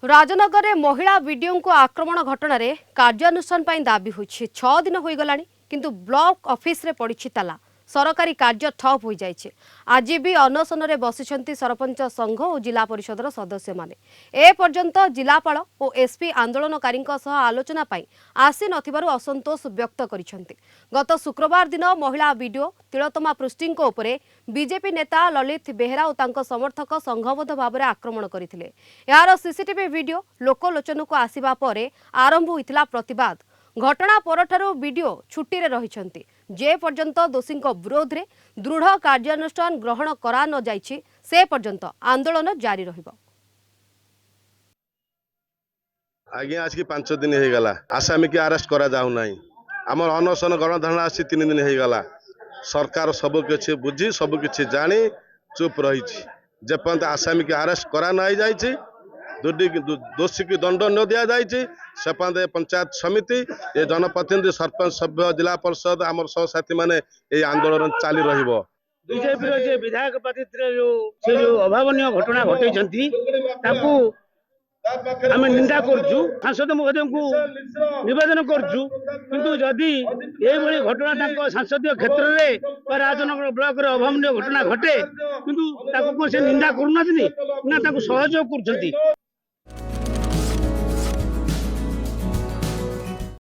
राजनगर में महिला वीडियो को आक्रमण घटना कार्यानुष्ठान दाबी होइछि 6 दिन हो गलानी किंतु ब्लॉक ऑफिस रे पड़ी ताला सरकारी कार्य ठप हो जाइए। आज भी अनशन में बसिछंती सरपंच संघ और जिला परिषदर सदस्य माने ए पर्यंत जिलापाल और एसपी आंदोलनकारी आलोचना पाई आसी नथिबारु असंतोष व्यक्त करिछंती। गत शुक्रवार दिन महिला वीडियो तिलोत्तमा पृष्टि उपरे बीजेपी नेता ललित बेहेरा और तांको समर्थक संघबद्ध भाव में आक्रमण करथिले। यार सीसीटीवी वीडियो लोकलोचन को आसिबा परे आरंभ होइतिला प्रतिवाद। घटना परठारु वीडियो छुट्टी रे रहिछंती जे पर्यंत दोषी विरोध में दृढ़ कार्यानुष्ठान ग्रहण करा न जाइछि से पर्यंत आंदोलन जारी रहिबो। आज्ञा आज की 5 दिन हो गला आसामी की अरेस्ट करा जाऊ नहीं आम अनशन गणधारणा आसी 3 दिन हो गला सरकार सब किछि बुझी सब किछि जानी चुप रही जेपर्यंत आसामी की अरेस्ट करा नहीं जाइछि दोषी की दंड न दिया जाइछि से पंचायत समिति ये जनप्रतिनिधि सरपंच सभ्य जिला परिषद आम सहसाथी माने ये आंदोलन चाली रहिबो। बीजेपी विधायक पार्टी जो अभावनीय घटना घटे आम निंदा करछु सांसद महोदय को निवेदन करछु किंतु जदि ये घटना सांसदीय क्षेत्र में राजनगर ब्लॉक अभावनीय घटना घटे किंतु से निंदा करूना ना सहयोग कर